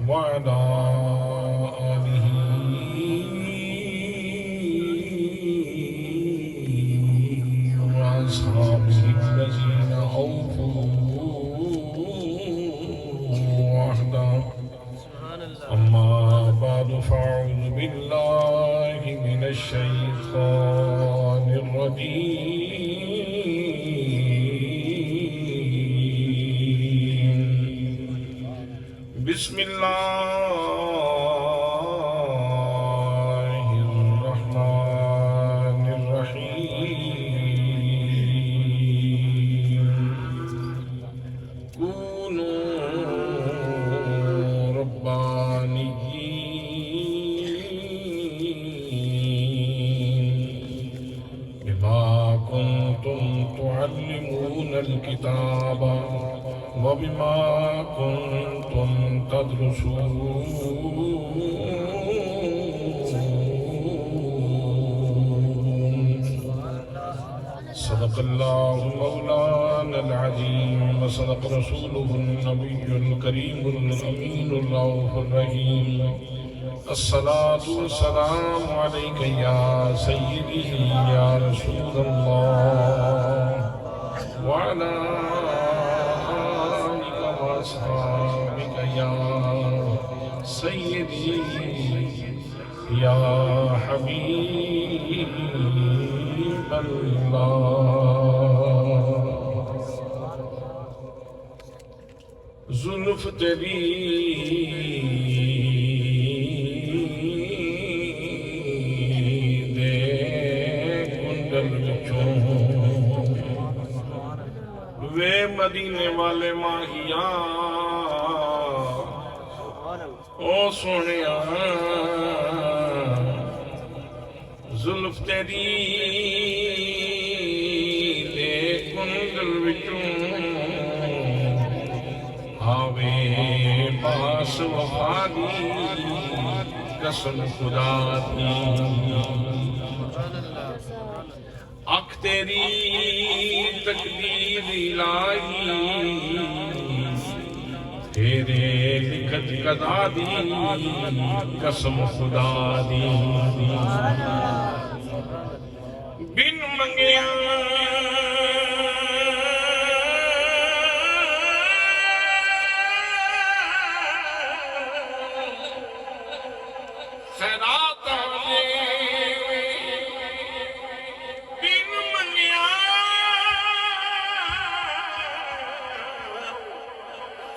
وعلى آله وأصحابه الذين أوفوا وعده. أما بعد فأعوذ بالله من الشيطان الرجيم. بسم الله الرحمن الرحيم. كونوا ربانيين بما كنتم تعلمون الكتاب وبما كنتم تدرسون. صدق الله مولانا العظيم وصدق رسوله النبي الكريم الأمين الرؤوف الرحيم. الصلاة والسلام عليك يا سيدي يا رسول الله وعلى آلك وأصحابك يا سيدي يا حبيب اللہ. زلف تیری دے کنڈل وچوں وے مدینے والے ماہیاں او سونیا زلف تیری دے کنڈل وچوں آوے پاس وفا دی قسم خدا دی. اکھ تیری تقدیر الہی تیرے لکھت قضا دی قسم خدا دی. بن منگیا خیرات دے بن منگیا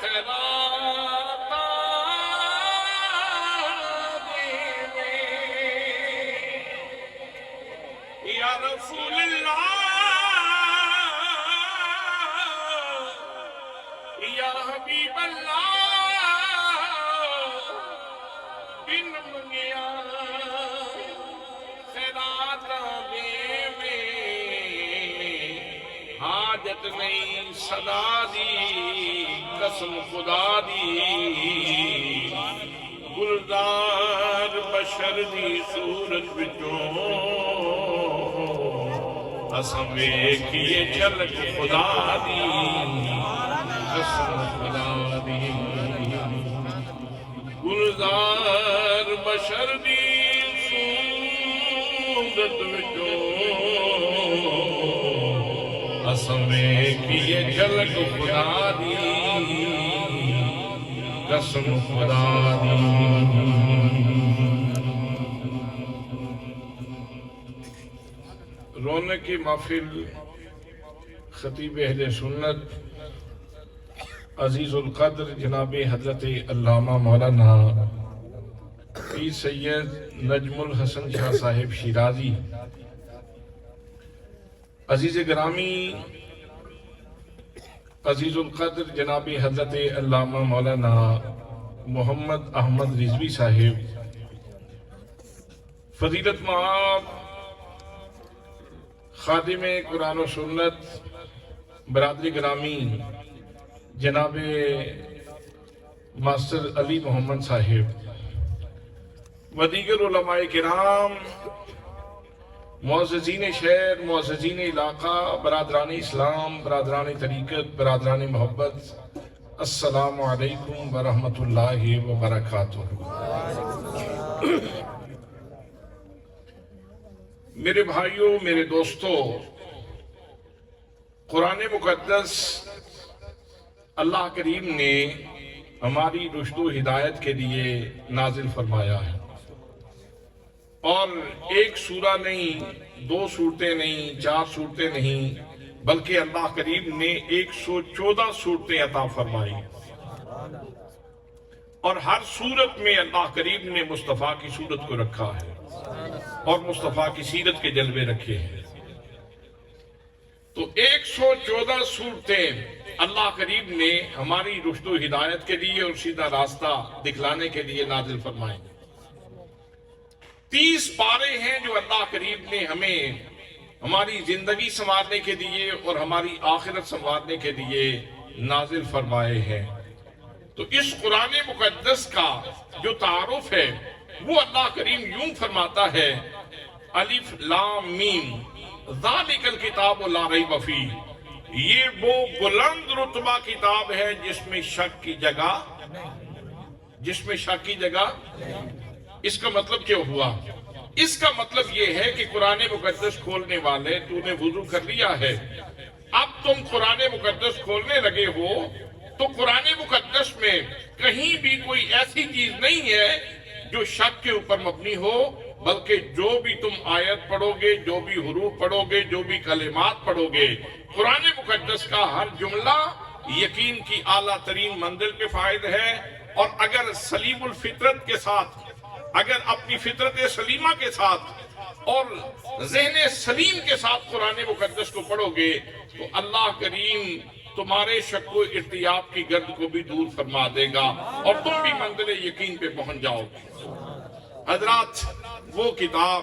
خیرات دے یا رسول اللہ یا حبیب اللہ بن منگیا خیرات دے حاجت نہیں صدا دی قسم خدا دی. گلزار بشر دی صورت وچوں اساں ویکھیے جھلک خدا دی قسم خدا دی. گلزار بشر دی صورت وچوں اساں ویکھیے جھلک خدا دی قسم خدا دی. رونق کی محفل خطیب اہل سنت عزیز القدر جناب حضرت علامہ مولانا پیر سید نجم الحسن شاہ صاحب شیرازی. عزیز گرامی عزیز القدر جناب حضرت علامہ مولانا محمد احمد رضوی صاحب. فضیلت مآب خادم قرآن و سنت برادری گرامی جناب ماسٹر علی محمد صاحب و دیگر علماء کرام، معززین شہر، معززین علاقہ، برادران اسلام، برادران طریقت، برادران محبت، السلام علیکم ورحمۃ اللہ وبرکاتہ۔ میرے بھائیوں، میرے دوستوں، قرآن مقدس اللہ کریم نے ہماری رشد و ہدایت کے لیے نازل فرمایا ہے، اور ایک سورہ نہیں، دو صورتیں نہیں، چار صورتیں نہیں، بلکہ اللہ کریم نے 114 صورتیں عطا فرمائی، اور ہر صورت میں اللہ کریم نے مصطفیٰ کی صورت کو رکھا ہے اور مصطفیٰ کی سیرت کے جلوے رکھے ہیں۔ تو 114 صورتیں اللہ کریم نے ہماری رشد و ہدایت کے لیے اور سیدھا راستہ دکھلانے کے لیے نازل فرمائے۔ 30 پارے ہیں جو اللہ کریم نے ہمیں ہماری زندگی سنوارنے کے لیے اور ہماری آخرت سنوارنے کے لیے نازل فرمائے ہیں۔ تو اس قرآن مقدس کا جو تعارف ہے وہ اللہ کریم یوں فرماتا ہے، الف لام میم ذالک الکتاب لا ریب فیہ، یہ وہ بلند رتبہ کتاب ہے جس میں شک کی جگہ اس کا مطلب کیا ہوا؟ اس کا مطلب یہ ہے کہ قرآن مقدس کھولنے والے، تو نے وضو کر لیا ہے، اب تم قرآن مقدس کھولنے لگے ہو تو قرآن مقدس میں کہیں بھی کوئی ایسی چیز نہیں ہے جو شک کے اوپر مبنی ہو، بلکہ جو بھی تم آیت پڑھو گے، جو بھی حروف پڑھو گے، جو بھی کلمات پڑھو گے، قرآن مقدس کا ہر جملہ یقین کی اعلیٰ ترین منزل پہ فائد ہے۔ اور اگر سلیم الفطرت کے ساتھ، اگر اپنی فطرت سلیمہ کے ساتھ اور ذہن سلیم کے ساتھ قرآن مقدس کو پڑھو گے تو اللہ کریم تمہارے شک و ارتیاب کی گرد کو بھی دور فرما دے گا اور تم بھی منزل یقین پہ پہنچ جاؤ گے۔ حضرات، وہ کتاب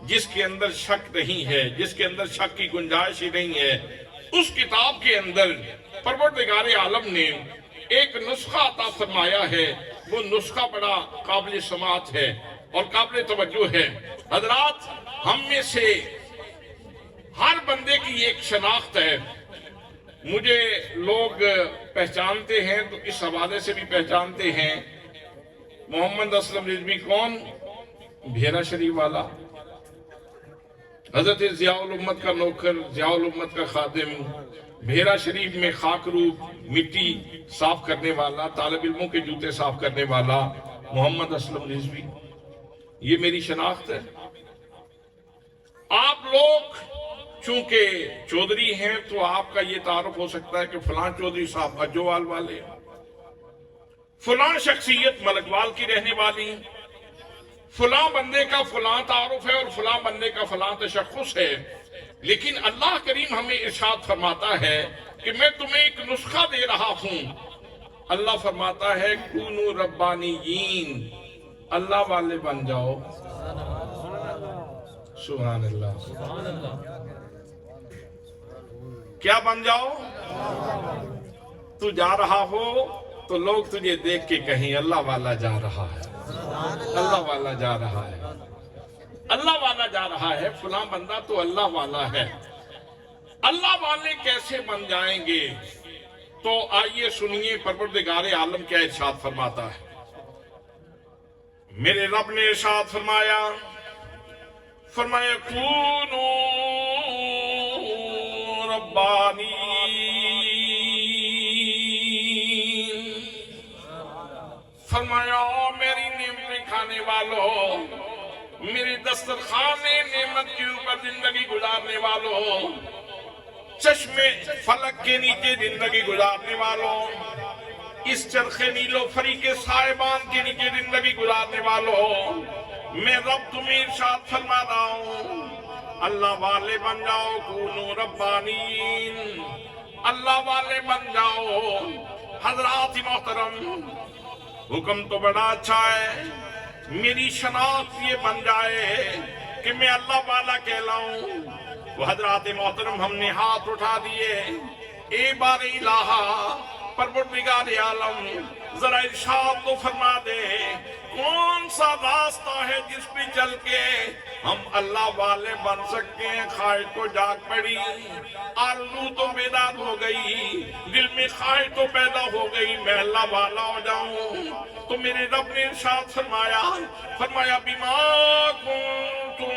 جس کے اندر شک نہیں ہے، جس کے اندر شک کی گنجائش ہی نہیں ہے، اس کتاب کے اندر پروردگار عالم نے ایک نسخہ عطا فرمایا ہے۔ وہ نسخہ بڑا قابل سماعت ہے اور قابل توجہ ہے۔ حضرات، ہم میں سے ہر بندے کی ایک شناخت ہے۔ مجھے لوگ پہچانتے ہیں تو اس حوالے سے بھی پہچانتے ہیں، محمد اسلم رضوی کون؟ بھیرا شریف والا، حضرت ضیاء الامت کا نوکر، ضیاء الامت کا خادم، بھیرا شریف میں خاک روب مٹی صاف کرنے والا، طالب علموں کے جوتے صاف کرنے والا محمد اسلم رضوی، یہ میری شناخت ہے۔ آپ لوگ چونکہ چودھری ہیں تو آپ کا یہ تعارف ہو سکتا ہے کہ فلاں چودھری صاحب اجوال والے، فلاں شخصیت ملکوال کی رہنے والی، فلاں بندے کا فلاں تعارف ہے اور فلاں بندے کا فلاں تشخص ہے۔ لیکن اللہ کریم ہمیں ارشاد فرماتا ہے کہ میں تمہیں ایک نسخہ دے رہا ہوں۔ اللہ فرماتا ہے کونوا ربانیین، اللہ والے بن جاؤ۔ سبحان اللہ، کیا بن جاؤ؟ تو جا رہا ہو تو لوگ تجھے دیکھ کے کہیں اللہ والا جا رہا ہے، اللہ والا جا رہا ہے، اللہ والا جا رہا ہے، فلاں بندہ تو اللہ والا ہے۔ اللہ والے کیسے بن جائیں گے؟ تو آئیے سنیے پروردگار عالم کیا ارشاد فرماتا ہے۔ میرے رب نے ارشاد فرمایا کونوا ربانیین، فرمایا میری نعمتیں کھانے والوں، میری دسترخوان نعمت کے اوپر زندگی گزارنے والوں، چشمے فلک کے نیچے زندگی گزارنے والوں، اس چرخ نیلو فری کے سائبان کے نیچے زندگی گزارنے والوں، میں رب تمہیں ارشاد فرما رہا ہوں اللہ والے بن جاؤ، کونوا ربانیین، اللہ والے بن جاؤ۔ حضرات محترم، حکم تو بڑا اچھا ہے، میری شناخت یہ بن جائے کہ میں اللہ والا کہلاؤں۔ وہ حضرات محترم، ہم نے ہاتھ اٹھا دیے، اے بار الہ پروردگار عالم ذرا ارشاد تو فرما دے، کون سا راستہ ہے جس پہ چل کے ہم اللہ والے بن سکتے ہیں. خواہش تو جاگ پڑی, آرزو تو بیدار ہو گئی, دل میں خواہش تو پیدا ہو گئی میں اللہ والا ہو جاؤں. تو میرے رب نے ارشاد فرمایا بما کنتم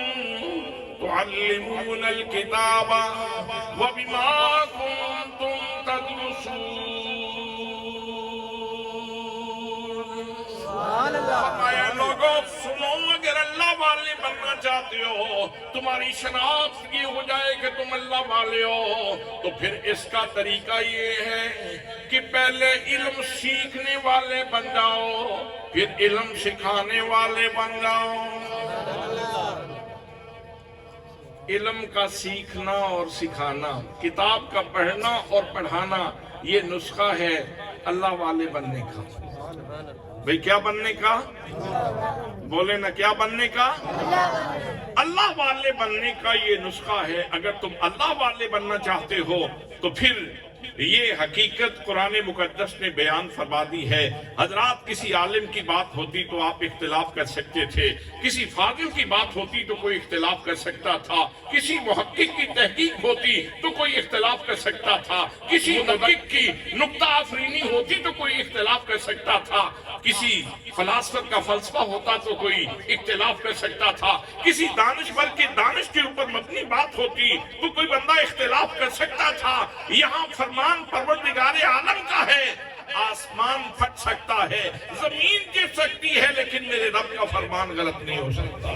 تعلمون الکتاب وبما کنتم تدرسون. فرمایا لوگوں سنو, اگر اللہ والے بننا چاہتے ہو, تمہاری شناخت یہ ہو جائے کہ تم اللہ والے ہو, تو پھر اس کا طریقہ یہ ہے کہ پہلے علم سیکھنے والے بن جاؤ, پھر علم سکھانے والے بن جاؤ. علم کا سیکھنا اور سکھانا, کتاب کا پڑھنا اور پڑھانا, یہ نسخہ ہے اللہ والے بننے کا. بھئی کیا بننے کا؟ بولے نا کیا بننے کا؟ اللہ والے بننے کا یہ نسخہ ہے. اگر تم اللہ والے بننا چاہتے ہو تو پھر یہ حقیقت قرآن مقدس نے بیان فرما دی ہے. حضرات کسی عالم کی بات ہوتی تو آپ اختلاف کر سکتے تھے, کسی فاضل کی بات ہوتی تو کوئی اختلاف کر سکتا تھا, کسی محقق کی تحقیق ہوتی تو کوئی اختلاف کر سکتا تھا, کسی محقق کی نکتہ آفرینی ہوتی تو کوئی اختلاف کر سکتا تھا, کسی فلاسفہ کا فلسفہ ہوتا تو کوئی اختلاف کر سکتا تھا, کسی دانشور کے دانش کے اوپر مبنی بات ہوتی تو کوئی بندہ اختلاف کر سکتا تھا. یہاں فرمان پروردگار عالم کا ہے. آسمان پھٹ سکتا ہے, زمین گر سکتی ہے, لیکن میرے رب کا فرمان غلط نہیں ہو سکتا.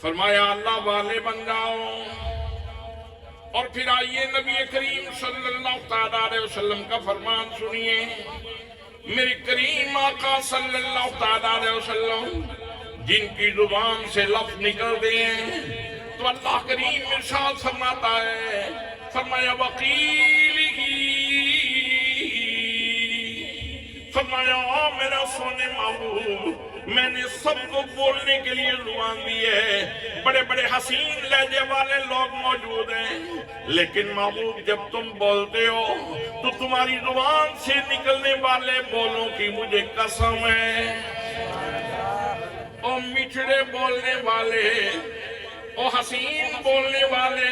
فرمایا اللہ والے بن جاؤ. اور پھر آئیے نبی کریم صلی اللہ علیہ وسلم کا فرمان سنیے. میرے کریم آقا صلی اللہ علیہ وسلم جن کی زبان سے لفظ نکلتے ہیں تو اللہ کریم ارشاد فرماتا ہے, فرمایا وقیلہ, فرمایا میرا سونے محبوب میں نے سب کو بولنے کے لیے زبان دی ہے. بڑے بڑے حسین لہجے والے لوگ موجود ہیں, لیکن محبوب جب تم بولتے ہو تو تمہاری زبان سے نکلنے والے بولوں کی مجھے قسم ہے. او میٹھڑے بولنے والے, او حسین بولنے والے,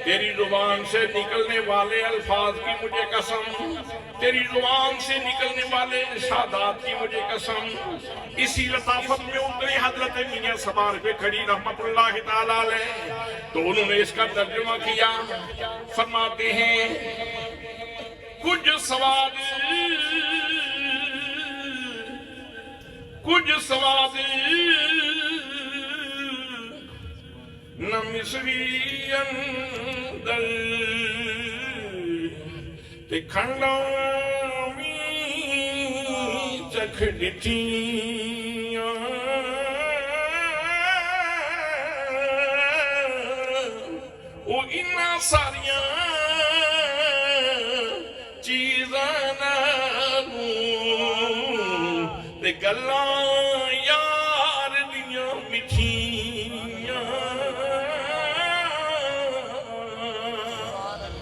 تیری زبان سے نکلنے والے الفاظ کی مجھے قسم, تیری زبان سے نکلنے والے ارشادات کی مجھے قسم. اسی لطافت میں اترے حضرت میاں سبار پہ کھڑی رحمت اللہ تعالیٰ علیہ, تو انہوں نے اس کا ترجمہ کیا. فرماتے ہیں کچھ سواد نہ مصری اندر تے کھنڈا می چکھ ڈٹھیاں, او انہاں ساریاں چیزاں نالوں تے گلاں یار دیاں مٹھیاں.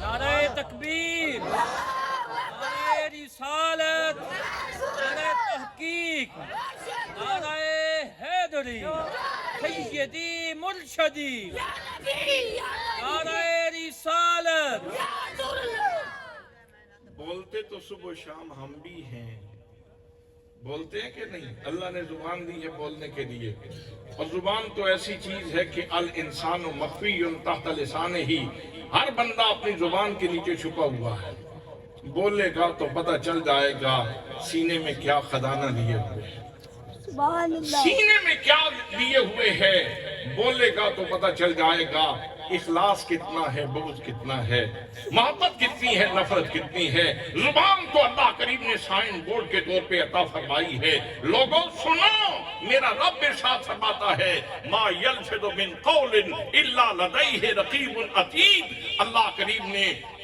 نعرہ تکبیر, نعرہ رسالت, نعرہ تحقیق, نعرہ حیدری, سیدی مرشدی, نعرہ رسالت. بولتے تو صبح و شام ہم بھی ہیں, بولتے ہیں کہ نہیں؟ اللہ نے زبان دی ہے بولنے کے لیے, اور زبان تو ایسی چیز ہے کہ الانسان مخفی تحت لسان ہی, ہر بندہ اپنی زبان کے نیچے چھپا ہوا ہے. بولے گا تو پتہ چل جائے گا سینے میں کیا خزانہ لیے ہوئے ہے, سینے میں کیا لیے ہوئے ہے. بولے گا تو پتہ چل جائے گا اخلاص کتنا ہے, بغض کتنا ہے, محبت کتنی ہے, نفرت کتنی ہے. زبان تو اللہ کریم نے سائن بورڈ کے طور پہ عطا فرمائی ہے. لوگوں سنو, میرا رب ارشاد فرماتا ہے ما یلفظ من قول الا لدیہ رقیب عتید. اللہ کریم نے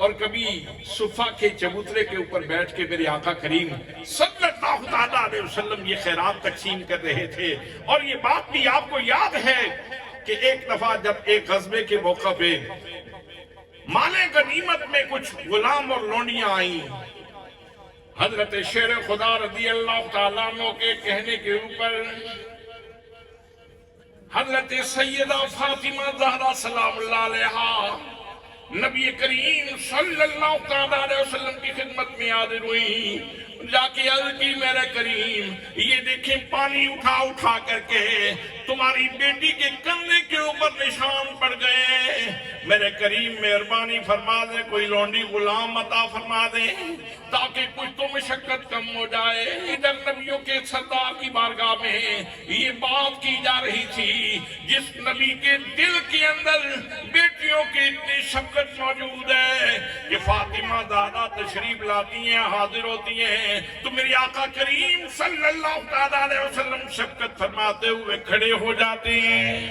اور کبھی صفا کے چبوترے کے اوپر بیٹھ کے میرے آقا کریم صلی اللہ علیہ وسلم یہ خیرات تقسیم کر رہے تھے. اور یہ بات بھی آپ کو یاد ہے کہ ایک دفعہ جب ایک غزوے کے موقع پہ مال غنیمت میں کچھ غلام اور لونڈیاں آئیں، حضرت شیر خدا رضی اللہ تعالیٰ عنہ کے کہنے کے اوپر حضرت سیدہ فاطمہ زہرا سلام اللہ علیہا نبی کریم صلی اللہ علیہ وسلم کی خدمت میں حاضر ہوئی. جا کے عرض کی میرے کریم یہ دیکھیں پانی اٹھا اٹھا کر کے تمہاری بیٹی کے کندھے کے اوپر نشان پڑ گئے. میرے کریم مہربانی فرما دیں کوئی لونڈی غلام عطا فرما دیں تاکہ کچھ تو مشقت کم ہو جائے. ادھر نبیوں کے سردار کی بارگاہ میں یہ بات کی جا رہی تھی جس نبی کے دل کے اندر بیٹیوں کی اتنی شفقت موجود ہے کہ فاطمہ زہرا تشریف لاتی ہیں، حاضر ہوتی ہیں تو میری آقا کریم صلی اللہ علیہ وسلم شفقت فرماتے ہوئے کھڑے ہو جاتے ہیں.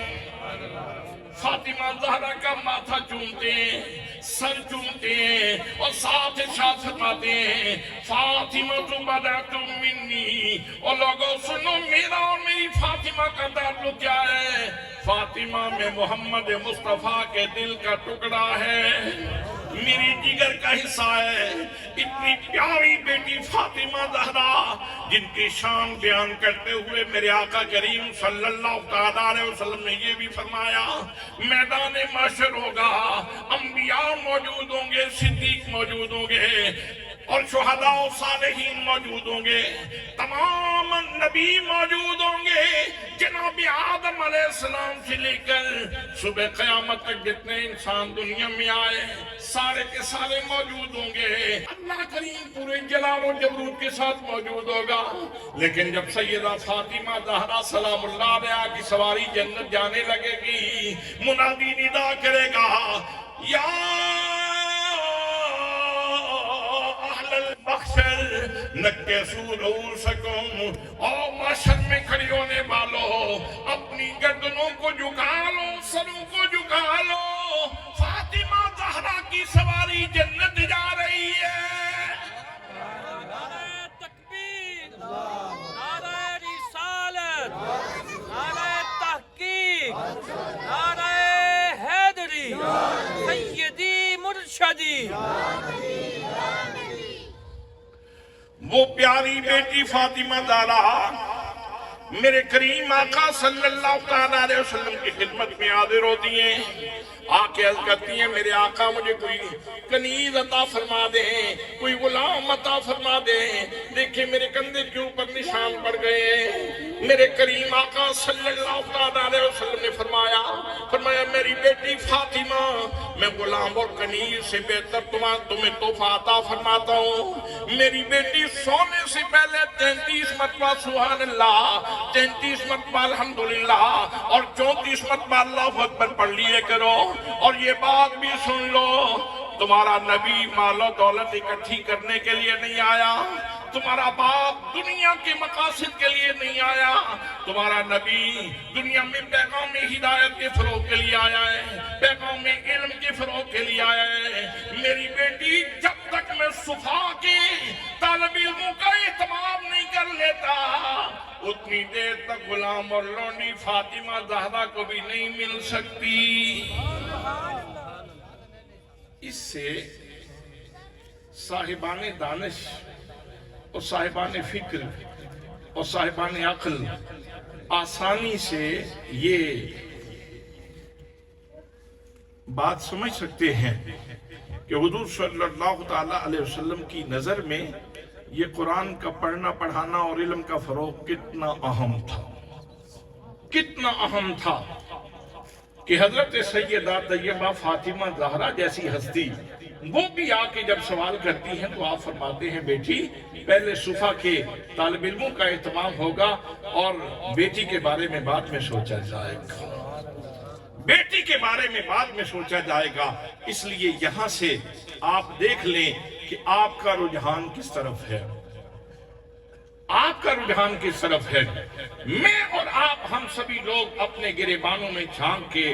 فاطمہ زہرا کا ماتھا چومتے ہیں، سر چومتے ہیں اور ساتھ ارشاد فرماتے ہیں فاطمہ تو بدأت منی. اور لوگوں سنو میرا اور میری فاطمہ کا تعلق کیا ہے؟ فاطمہ میں محمد مصطفیٰ کے دل کا ٹکڑا ہے، میری جگر کا حصہ ہے. اتنی پیاری بیٹی فاطمہ زہرا جن کی شان بیان کرتے ہوئے میرے آقا کریم صلی اللہ علیہ وسلم نے یہ بھی فرمایا میدان محشر ہوگا، انبیاء موجود ہوں گے، صدیق موجود ہوں گے اور شہداء و صالحین موجود ہوں گے، تمام نبی موجود ہوں گے. جناب آدم علیہ السلام سے لے کر صبح قیامت تک جتنے انسان دنیا میں آئے سارے کے سارے موجود ہوں گے. اللہ کریم پورے جلال و جبروت کے ساتھ موجود ہوگا. لیکن جب سیدہ فاطمہ زہرا سلام اللہ علیہا کی سواری جنت جانے لگے گی، منادی ندا کرے گا یا محشر نکسو رؤوسکم، اور محشر میں کھڑی ہونے والو اپنی گردنوں کو جھکا لو، سروں کو جھکا لو. فاطمہ زہرا کی سواری جنت جا رہی ہے. نعرہ تکبیر، نعرہ رسالت، نعرہ تحقیق، نعرہ حیدری، سیدی مرشدی. وہ پیاری بیٹی فاطمہ زہرا میرے کریم آقا صلی اللہ علیہ وسلم کی خدمت میں حاضر ہوتی ہیں. آ کے عرض کرتی ہیں میرے آقا مجھے کوئی کنیز عطا فرما دیں، کوئی غلام عطا فرما دیں. دیکھیں میرے کندھے کے اوپر نشان پڑ گئے. میرے کریم آقا صلی اللہ علیہ وسلم نے فرمایا میری بیٹی فاطمہ میں غلام اور کنیز سے بہتر تمہیں تحفہ عطا فرماتا ہوں. میری بیٹی سونے سے پہلے 33 مرتبہ سبحان اللہ، 33 مرتبہ الحمدللہ اور 34 مرتبہ اللہ اکبر پڑھ لیے کرو. اور یہ بات بھی سن لو تمہارا نبی مال و دولت اکٹھی کرنے کے لیے نہیں آیا، تمہارا باپ دنیا کے مقاصد کے لیے نہیں آیا، تمہارا نبی دنیا میں پیغام ہدایت کے فروغ کے لیے آیا ہے، پیغام علم کے فروغ کے لیے آیا ہے. میری بیٹی جب تک میں صفا کے طالب علموں کا اہتمام نہیں کر لیتا اتنی دیر تک غلام اور لونڈی فاطمہ زہرا کو بھی نہیں مل سکتی. اس سے صاحبان دانش اور صاحبان فکر اور صاحبان عقل آسانی سے یہ بات سمجھ سکتے ہیں کہ حضور صلی اللہ تعالی علیہ وسلم کی نظر میں یہ قرآن کا پڑھنا پڑھانا اور علم کا فروغ کتنا اہم تھا، کتنا اہم تھا کہ حضرت سیدہ طیبہ فاطمہ زہرا جیسی ہستی وہ بھی آ کے جب سوال کرتی ہیں تو آپ فرماتے ہیں بیٹی پہلے صفا کے طالب علموں کا اہتمام ہوگا اور بیٹی کے بارے میں بعد میں سوچا جائے گا، بیٹی کے بارے میں بعد میں سوچا جائے گا. اس لیے یہاں سے آپ دیکھ لیں کہ آپ کا رجحان کس طرف ہے، آپ کا رجحان کس طرف ہے. میں اور آپ ہم سبھی لوگ اپنے گریبانوں میں جھانک کے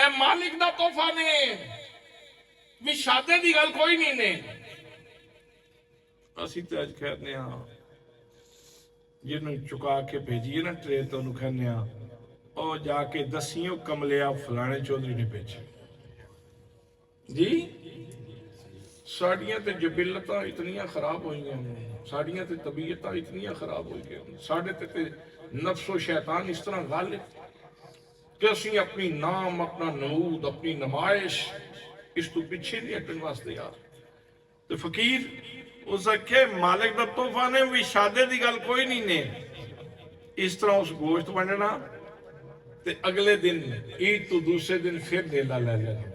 اے مالک دا تحفہ نے بھی شادے دی گل کوئی نہیں نے اسی تے اج کہنے ہاں جنوں چکا کے بھیجیے نا ٹرے تو انہوں کہنے ہاں او جا کے دسیوں کملیا فلانے چودھری نے بھیجے جی ساڑیاں تے جبلتاں اتنیاں خراب ہوئی ہیں ساڑیاں تے طبیعتاں اتنیاں خراب ہوئی ہیں ساڑے تے نفس و شیطان اس طرح غالب کہ اسی اپنی نام اپنا نعود اپنی نمائش اس تو پیچھے نہیں ہٹن واسطے یار تو فقیر اس کے مالک دا تحفہ نے بھی شادے دی گل کوئی نہیں نے اس طرح اس گوشت بننا تے اگلے دن عید تو دوسرے دن پھر نیلا لے لینا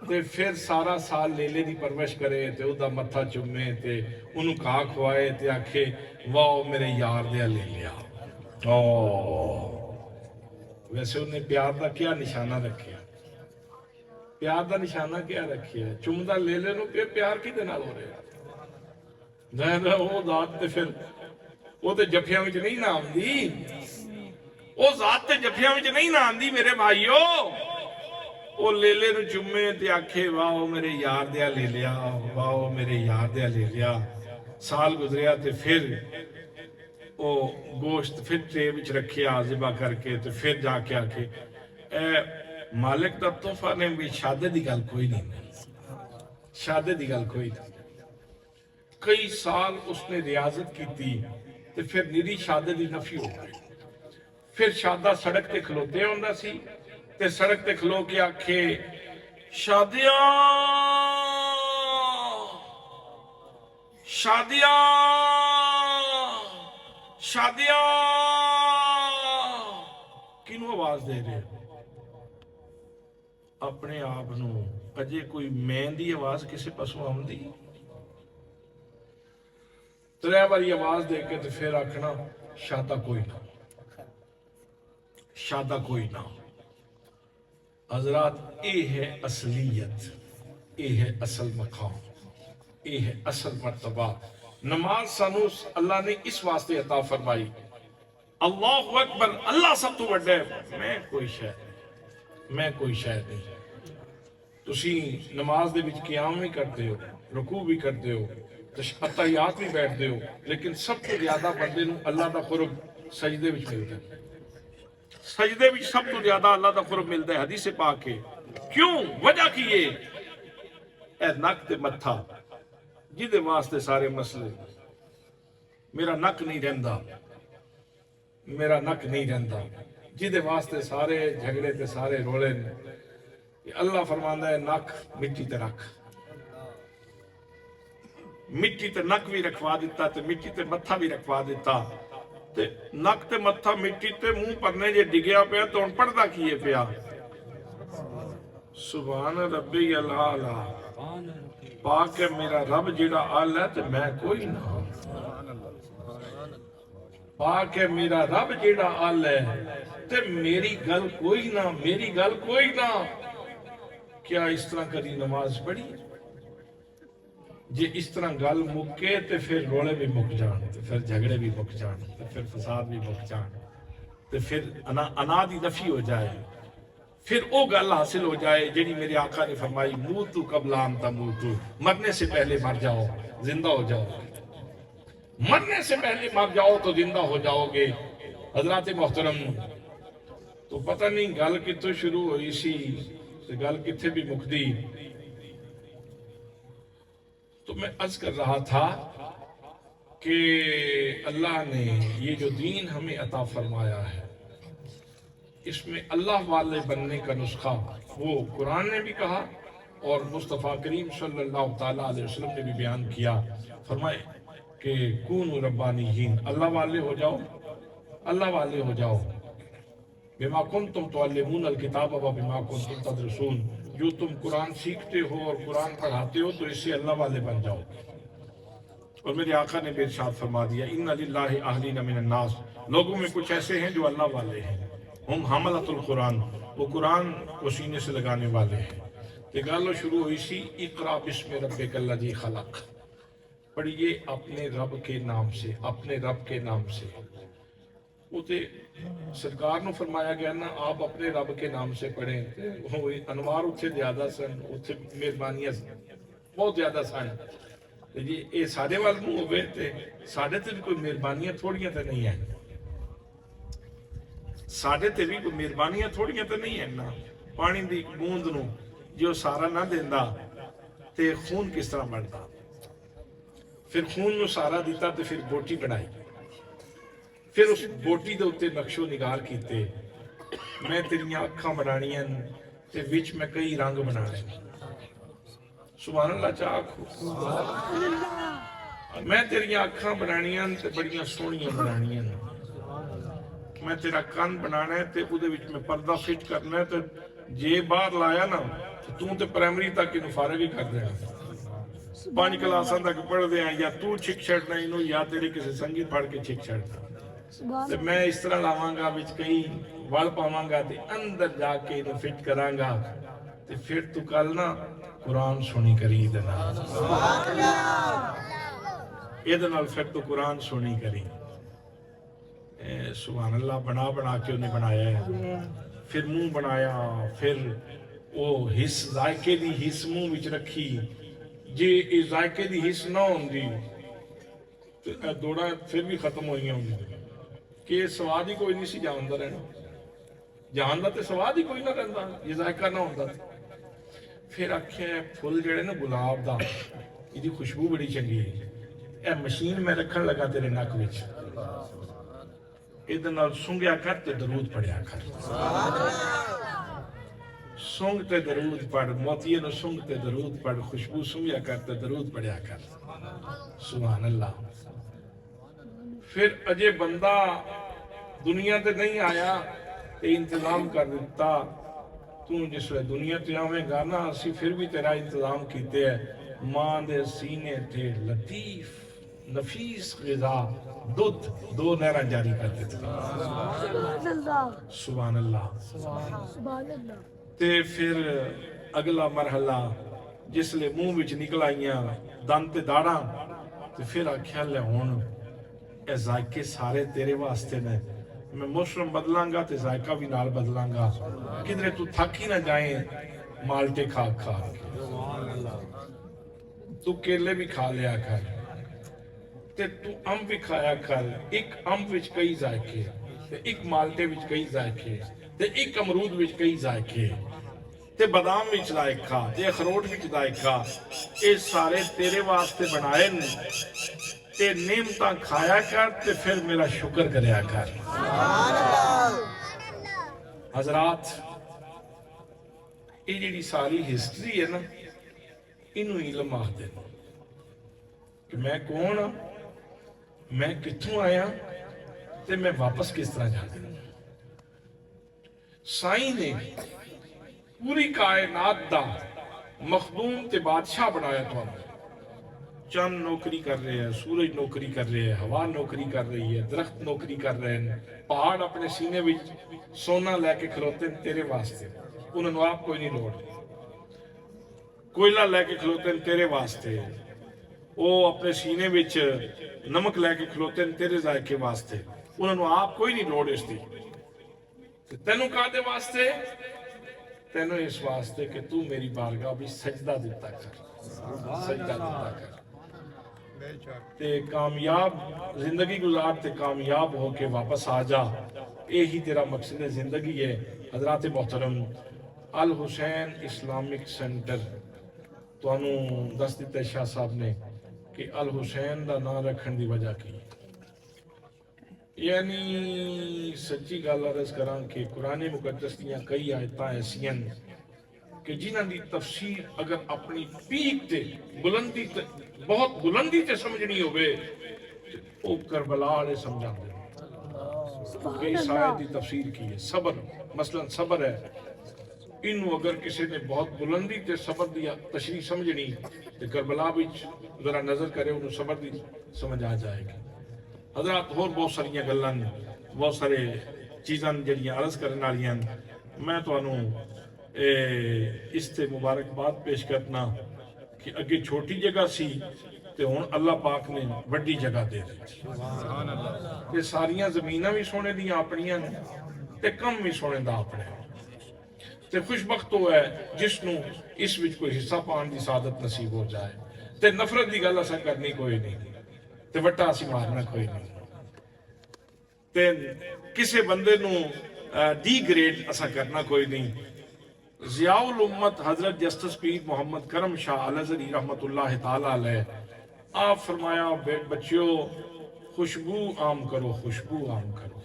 تے پھر سارا سال لیلے دی پرورش کرے تے او دا متھا چومے تے انہوں کھا کھوائے تے آکھے واو میرے یار دیا لے لیا ویسے انہیں پیار دا کیا نشانہ رکھیا پیار دا نشانہ کیا رکھیا چمدہ لے لے نو پیار کی دینا ہو رہے وہ ذات تے پھر وہ تے جفیاں وچ نہیں نام دی وہ ذات تے جفیاں وچ نہیں نام دی میرے بھائیو وہ لے لے نو چمے تے آکھے واو میرے یار دیا لے لیا واو میرے یار دیا لے لیا سال گزریا تے پھر وہ گوشت پھر ٹرے وچ رکھیا ذبح کر کے تے پھر جا کے آکھے اے مالک دا تحفہ نے بھی شادے دی گل کوئی نہیں شادے دی گل کوئی نہیں کئی سال اس نے ریاضت کی تھی تے پھر نیری شادے دی نفی ہو گئی پھر شادہ سڑک تے کھلوتے ہوندہ سی تے سڑک تے کھلو کے آکھے شادیاں شادیاں شادیاں کنوں آواز دے رہے اپنے آپ نو اجے کوئی مہندی آواز کسے پسوں آمدی ترے باری آواز دے کے تو پھر آکھنا شادہ کوئی نہ شادہ کوئی نہ حضرات اے ہے اصلیت اے ہے اصل مقام اے ہے اصل مرتبہ نماز سانو اللہ نے اس واسطے عطا فرمائی اللہ اکبر اللہ سب تو بڑھے میں کوئی شاید نہیں تسی نماز دے وچ قیام بھی کرتے ہو رکوع بھی کرتے ہو تحیات بھی بیٹھتے ہو لیکن سب تو زیادہ بندے نو اللہ دا قرب سجدے وچ ملتا ہے سجدے وچ سب تو زیادہ اللہ دا قرب ملتا ہے حدیث پاک کے کیوں وجہ کی یہ اے نک تے متھا جدے واسطے سارے مسئلے میرا نک نہیں رہندا میرا نک نہیں رہندا جدے واسطے سارے جھگڑے تے سارے رولے اللہ فرماندا ہے نک مٹی تے رکھ مٹی تے نک بھی رکھوا دیتا تے مٹی تے متھا بھی رکھوا دیتا تے نک تے متھا مٹی تے منہ پرنے جے ڈگیا پیا تو ان پڑھدا کیے پیا سبحان ربی العالی پاک ہے میرا رب جیڑا آل ہے تے میں کوئی نہ پاک ہے میرا رب جیڑا آل ہے تے میری گل کوئی نہ میری گل کوئی نہ کیا اس طرح کری نماز پڑھی جی اس طرح گل مکے تے پھر رولے بھی مک جان تے پھر جھگڑے بھی مک جان تے پھر فساد بھی مک جان تے پھر انا دی نفی ہو جائے پھر او گل حاصل ہو جائے جنہی میرے آقا نے فرمائی موتو قبل ان تموتو مرنے سے پہلے مر جاؤ زندہ ہو جاؤ مرنے سے پہلے مر جاؤ تو زندہ ہو جاؤ گے حضرات محترم تو پتہ نہیں گل کتوں شروع ہوئی سی گل کتنے بھی مکدی تو میں عرض کر رہا تھا کہ اللہ نے یہ جو دین ہمیں عطا فرمایا ہے اس میں اللہ والے بننے کا نسخہ وہ قرآن نے بھی کہا اور مصطفیٰ کریم صلی اللہ تعالیٰ علیہ وسلم نے بھی بیان کیا فرمائے کہ کونوا ربانیین اللہ والے ہو جاؤ اللہ والے ہو جاؤ بما کنتم تعلمون الکتاب و بما کنتم تدرسون جو تم قرآن سیکھتے ہو اور قرآن پڑھاتے ہو تو اس سے اللہ والے بن جاؤ اور میرے آقا نے بھی ارشاد فرما دیا ان للہ اہلین من الناس لوگوں میں کچھ ایسے ہیں جو اللہ والے ہیں ہم حملۃ القرآن وہ قرآن کو سینے سے لگانے والے ہیں کہ گالو شروع ہوئی سی اقرا بسم ربک الذی خلق پڑھیے اپنے رب کے نام سے اپنے رب کے نام سے وہ تے سرکار نو فرمایا گیا نا آپ اپنے رب کے نام سے پڑھیں وہ انوار اتنے زیادہ سن، اتنے مہربانیاں بہت زیادہ سن جی، یہ سارے وال منہ ہوئے تے ساڈے تے بھی کوئی مہربانیاں تھوڑیاں تے نہیں ہیں، ساڈے تے بھی کوئی مہربانیاں تھوڑیاں تے نہیں ہیں نا۔ پانی دی بوند نو جو سارا نہ دیندا تے خون کس طرح بنتا، پھر خون نو سارا دیتا تے پھر بوٹی بنائی، پھر اس بوٹی دے اتنے نقش و نگار کیتے، میں تیریاں اکھاں بنانیاں تے وچ میں کئی رنگ بنانے، سبحان اللہ چاکو، میں تیریاں اکھاں بنانیاں تے بڑیاں سونیاں بنانیاں، میں تیرا کان بنانا ہے تے او دے وچ میں پردہ فٹ کرنا ہے تے جے باہر لایا نا تو تے پرائمری تک انہوں فارغ ہی کر دینا، 5 کلاساں تک پڑھ دیا یا تو چھک چھڑنا انہوں یا تیرے کسی سنگیت پڑھ کے چھک چھڑنا، تے میں اس طرح لاواں گا وچ کئی وال پاواں گا تے اندر جا کے انہوں فٹ کراں گا تے پھر تو کل نا قرآن سنی کری دینا، یہ دنال پھر تو قرآن سنی کری، سبحان اللہ، بنا بنا کے انہیں بنایا ہے، پھر منہ بنایا، پھر وہ حص ذائقے دی حص منہ وچ رکھی، جی اس ذائقے دی حص نہ ہوں دی تو دوڑا پھر بھی ختم ہوئی ہوں گی کہ سواد ہی کوئی نہیں سی جاندہ رہنا، جاندہ تے سواد ہی کوئی نہ رہندا، یہ ذائقہ نہ ہوندہ تھا۔ پھر آکھیں پھول جڑے نا گلاب دا، یہ دی خوشبو بڑی چنگی ہے، اے مشین میں رکھن لگا تیرے ناک وچ، ادھر نال سنگیا کر تے درود پڑھیا کر، سنگ تے درود پڑھ، موتیے نو سنگ تے درود پڑھ، خوشبو سنگیا کر تے درود پڑھیا کر، سبحان اللہ۔ پھر اجے بندہ دنیا تے نہیں آیا تے انتظام کر دیتا، تو جس لئے دنیا تے آویں گا نا اسی پھر بھی تیرا انتظام کیتے ہیں، ماں دے سینے تے لطیف نفیس غذا دودھ 2 نہراں جاری کر دیتے، سبحان اللہ۔ تے پھر اگلا مرحلہ جس لئے منہ وچ نکل آئیاں دن تے داڑاں تے پھر آکھیا لے ہون اے ذائقے سارے تیرے واسطے نے، میں موسم بدلاں گا تے ذائقہ بھی نال بدلاں گا، کدھرے تو تھکی نہ جائیں مالٹے کھا کھا کے، تو کیلے بھی کھا لیا کر تے تو امب بھی کھایا کر، ایک امب وچ کئی ذائقے تے ایک مالٹے وچ کئی ذائقے تے ایک امرود وچ کئی ذائقے تے بادام وچ ذائقہ تے اخروٹ وچ ذائقہ، اے سارے تیرے واسطے بنائے تے نعمتاں کھایا کر تے پھر میرا شکر کریا کر۔ حضرات یہ جڑی ساری ہسٹری ہے نا انہوں علم آخ دینا کہ میں کون ہوں، میں کتھوں آیا تے میں واپس کس طرح جانا۔ سائیں نے پوری کائنات دا مخدوم تے بادشاہ بنایا تو چند نوکری کر رہے ہیں، سورج نوکری کر رہے ہیں، ہوا نوکری کر رہی ہے، درخت نوکری کر رہے ہیں، پہاڑ اپنے سینے وچ سونا لے کے کھلوتے ہیں تیرے واسطے، انہوں نے آپ کوئی نہیں لوڑ، کوئلہ لے کے کھلوتے ہیں تیرے واسطے، وہ اپنے سینے وچ نمک لے کے کھلوتے ہیں تیرے ذائقے واسطے، انہوں نے آپ کوئی نہیں لوڑ اس دی، تینوں کہا دے واسطے، تینوں اس واسطے کہ تو میری بارگاہ بھی سجدہ دیتا کر، سجدہ دیتا کر، تے کامیاب زندگی گزار تے کامیاب ہو کے واپس آ جا، یہی تیرا مقصد زندگی ہے۔ حضرات محترم، الحسین اسلامک سینٹر تو انہوں دس دیتا شاہ صاحب نے کہ الحسین دا نام رکھن دی وجہ کی، یعنی سچی گل عرض کران کہ قرآن مقدس دیاں کئی آیتاں ایسی ہیں کہ جنہاں دی تفسیر اگر اپنی پیک تے بلندی تے بہت بلندی تے سمجھنی ہوئے وہ کربلا والے سمجھا دے کہ اس آیت دی تفسیر کی ہے۔ صبر مثلا صبر ہے، انہوں اگر کسی نے بہت بلندی تے صبر دیا تشریح سمجھنی تے کربلا وچ ذرا نظر کرے انہوں صبر دی سمجھ آ جائے گی۔ حضرات اور بہت ساریاں گلان بہت سارے چیزاں جڑیاں عرض کرنے والیاں، میں تو انہوں اس تے مبارکباد پیش کرنا کہ اگے چھوٹی جگہ سی تے ہن اللہ پاک نے وڈی جگہ دے دتی تے ساریاں زمیناں بھی سونے دیاں اپنیاں نے تے کم بھی سونے دا اپنے تے خوش بخت ہو ہے جس نو اس وچ کوئی حصہ پان دی سعادت نصیب ہو جائے تے نفرت دی گل اساں کرنی کوئی نہیں تے وٹا اسی مارنا کوئی نہیں تے کسے بندے نو ڈی گریڈ اساں کرنا کوئی نہیں ضیاء الامت حضرت جسٹس پیر محمد کرم شاہ الازہری رحمت اللہ تعالی علیہ آپ فرمایا بچیو خوشبو عام کرو خوشبو عام کرو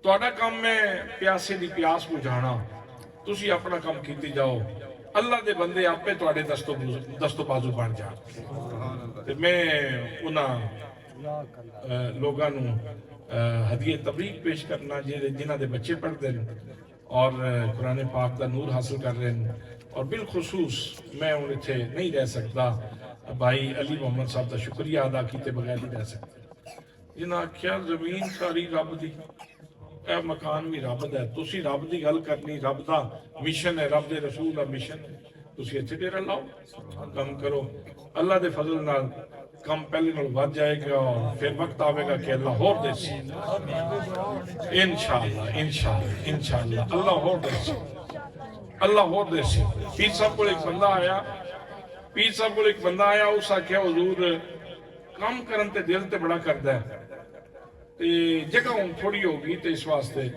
تہاڈا کام میں پیاسے دی پیاس بجھانا تسی اپنا کام کیتی جاؤ اللہ دے بندے آپے تہاڈے دستو بازو بن جان تے میں انہاں لوگاں نو ہدیہ تبریک پیش کرنا جنہاں دے بچے پڑھتے ہیں اور قرآن پاک دا نور حاصل کر رہے ہیں اور بالخصوص میں ان اتھے نہیں رہ سکتا بھائی علی محمد صاحب دا شکریہ ادا کیتے بغیر نہیں رہ سکتا جنہاں کیا زمین ساری رب دی اے مکان بھی رب دا ہے تسی رب دی گل کرنی رب دا مشن ہے رب دے رسول دا مشن ہے تسی اتھے ڈیرا لاؤ کم کرو اللہ دے فضل نال کم پہلے نال ود جائے گا اور پھر وقت آوے گا کہ اللہ ہور دے سی انشاءاللہ اللہ ہور دے سی اللہ ہور دے سی پیر صاحب کو ایک بندہ آیا اس آکھیا حضور کام کرن تے دل تے بڑا کردا ہے تے جگہ ہوں تھوڑی ہوگی تے اس واسطے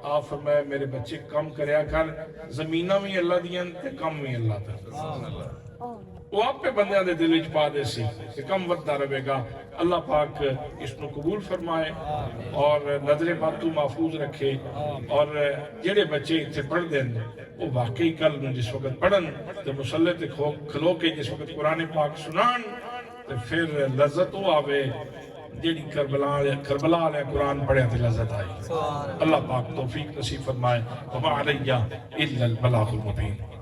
آپ فرمایا میرے بچے کم کریا کر زمینہ بھی اللہ دیاں تے کم بھی اللہ دا وہ آپ پہ بندیاں دے دل وچ پا دے سی کہ کم وقت رہے گا اللہ پاک اس کو قبول فرمائے اور نظر بد تو محفوظ رکھے اور جڑے بچے اتنے پڑھ دیں وہ واقعی کل جس وقت پڑھن تو مسلح تے کھلو کے جس وقت قرآن پاک سنان تو پھر لذت وہ آوے جیڑی کربلا علیہ قرآن پڑھے تے لذت آئی اللہ پاک توفیق نصیب فرمائے وما علیہ الا البلاغ المبین